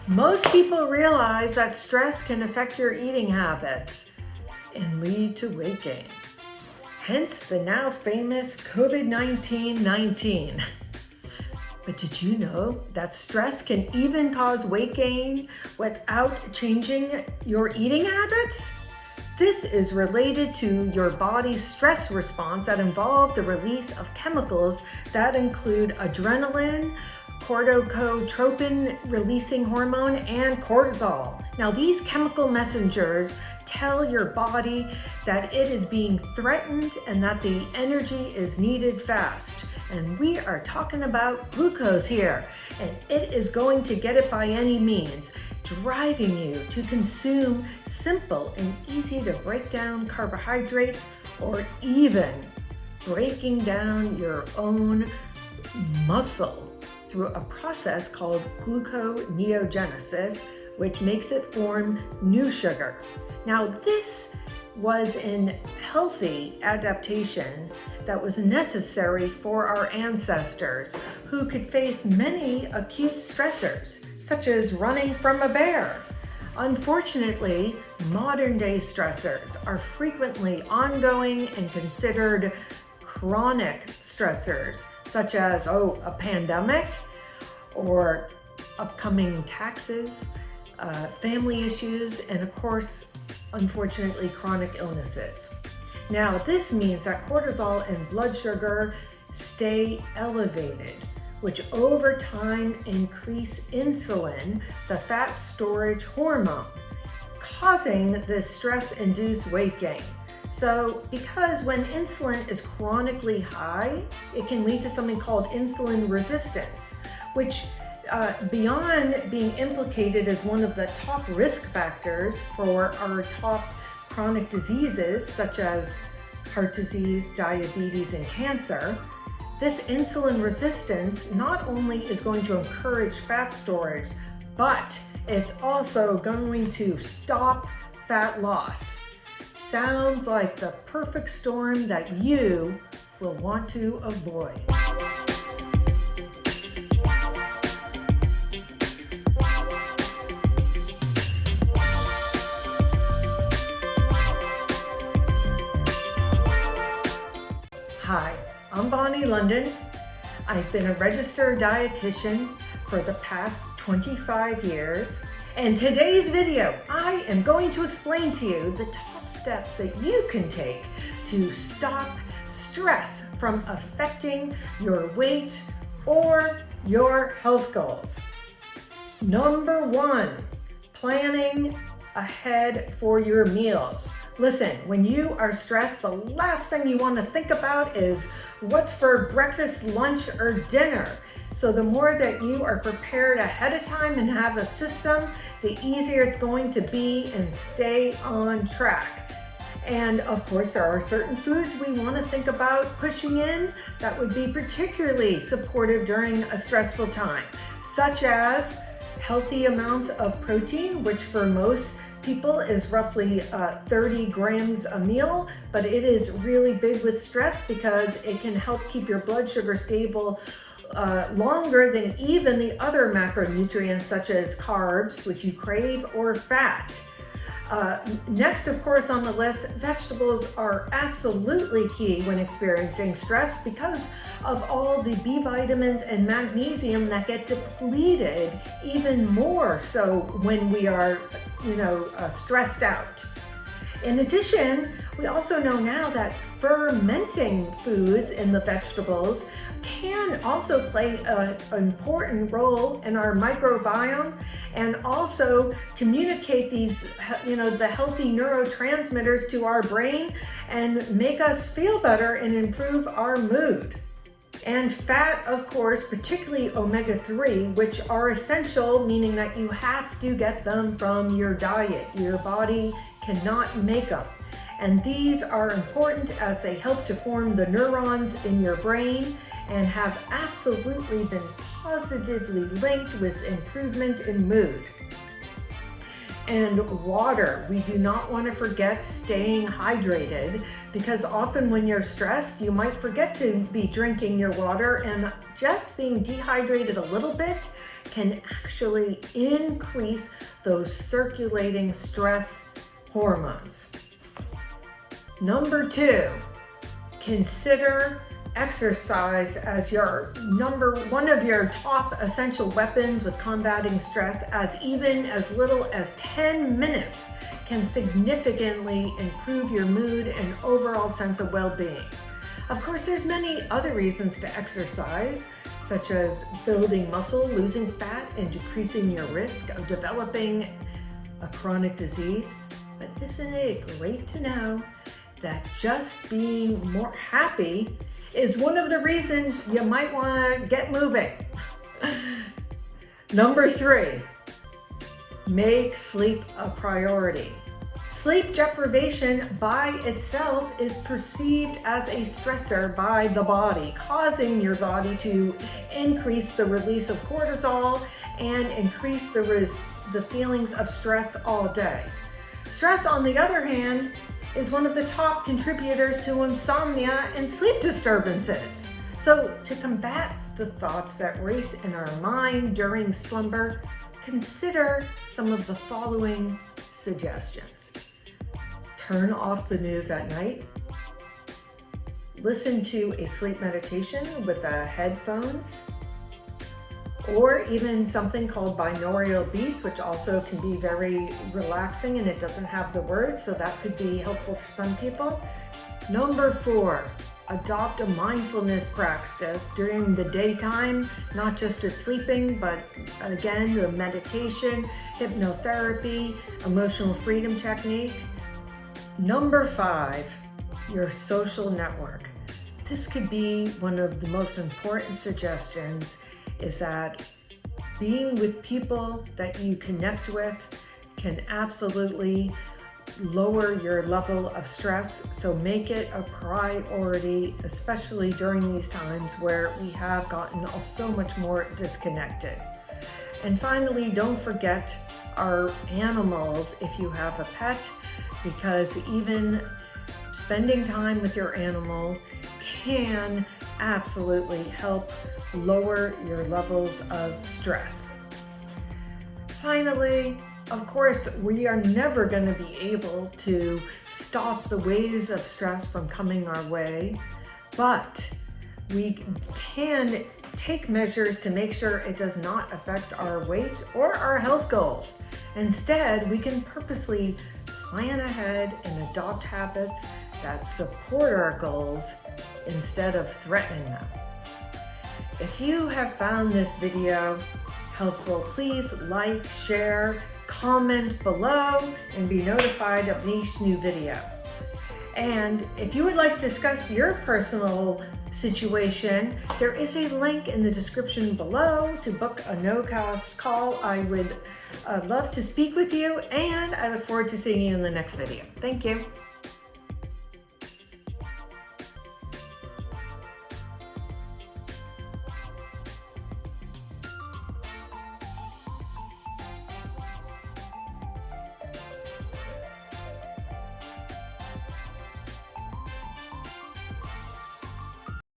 Most people realize that stress can affect your eating habits and lead to weight gain. Hence the now famous COVID-19. But did you know that stress can even cause weight gain without changing your eating habits? This is related to your body's stress response that involve the release of chemicals that include adrenaline, corticotropin releasing hormone, and cortisol. Now, these chemical messengers tell your body that it is being threatened and that the energy is needed fast. And we are talking about glucose here, and it is going to get it by any means, driving you to consume simple and easy to break down carbohydrates, or even breaking down your own muscle through a process called gluconeogenesis, which makes it form new sugar. Now, this was an healthy adaptation that was necessary for our ancestors who could face many acute stressors, such as running from a bear. Unfortunately, modern day stressors are frequently ongoing and considered chronic stressors, such as a pandemic or upcoming taxes, family issues, and of course, unfortunately, chronic illnesses. Now, this means that cortisol and blood sugar stay elevated, which over time increase insulin, the fat storage hormone, causing this stress-induced weight gain. So, because when insulin is chronically high, it can lead to something called insulin resistance, which beyond being implicated as one of the top risk factors for our top chronic diseases such as heart disease, diabetes, and cancer, this insulin resistance not only is going to encourage fat storage, but it's also going to stop fat loss. Sounds like the perfect storm that you will want to avoid. Hi, I'm Bonnie London. I've been a registered dietitian for the past 25 years. In today's video, I am going to explain to you the top steps that you can take to stop stress from affecting your weight or your health goals. Number 1, planning ahead for your meals. Listen, when you are stressed, the last thing you want to think about is what's for breakfast, lunch, or dinner. So the more that you are prepared ahead of time and have a system, the easier it's going to be and stay on track. And of course, there are certain foods we want to think about pushing in that would be particularly supportive during a stressful time, such as healthy amounts of protein, which for most people is roughly 30 grams a meal, but it is really big with stress because it can help keep your blood sugar stable longer than even the other macronutrients such as carbs, which you crave, or fat. Next, of course, on the list, vegetables are absolutely key when experiencing stress because of all the B vitamins and magnesium that get depleted even more so when we are, stressed out. In addition, we also know now that fermenting foods in the vegetables can also play an important role in our microbiome and also communicate these, the healthy neurotransmitters to our brain and make us feel better and improve our mood. And fat, of course, particularly omega-3, which are essential, meaning that you have to get them from your diet. Your body cannot make them. And these are important as they help to form the neurons in your brain and have absolutely been positively linked with improvement in mood. And water, we do not want to forget staying hydrated because often when you're stressed, you might forget to be drinking your water, and just being dehydrated a little bit can actually increase those circulating stress hormones. Number 2, consider exercise as one of your top essential weapons with combating stress, as even as little as 10 minutes can significantly improve your mood and overall sense of well-being. Of course, there's many other reasons to exercise, such as building muscle, losing fat, and decreasing your risk of developing a chronic disease. But isn't it great to know that just being more happy is one of the reasons you might want to get moving? Number 3, make sleep a priority. Sleep deprivation by itself is perceived as a stressor by the body, causing your body to increase the release of cortisol and increase the feelings of stress all day. Stress, on the other hand, is one of the top contributors to insomnia and sleep disturbances. So to combat the thoughts that race in our mind during slumber, consider some of the following suggestions. Turn off the news at night. Listen to a sleep meditation with headphones, or even something called binaural beats, which also can be very relaxing and it doesn't have the words, so that could be helpful for some people. Number 4, adopt a mindfulness practice during the daytime, not just at sleeping, but again, the meditation, hypnotherapy, emotional freedom technique. Number 5, your social network. This could be one of the most important suggestions, is that being with people that you connect with can absolutely lower your level of stress. So make it a priority, especially during these times where we have gotten so much more disconnected. And finally, don't forget our animals if you have a pet, because even spending time with your animal can absolutely help lower your levels of stress. Finally, of course, we are never going to be able to stop the waves of stress from coming our way, but we can take measures to make sure it does not affect our weight or our health goals. Instead, we can purposely plan ahead and adopt habits that support our goals instead of threatening them. If you have found this video helpful, please like, share, comment below, and be notified of each new video. And if you would like to discuss your personal situation, there is a link in the description below to book a no-cost call. I would love to speak with you, and I look forward to seeing you in the next video. Thank you.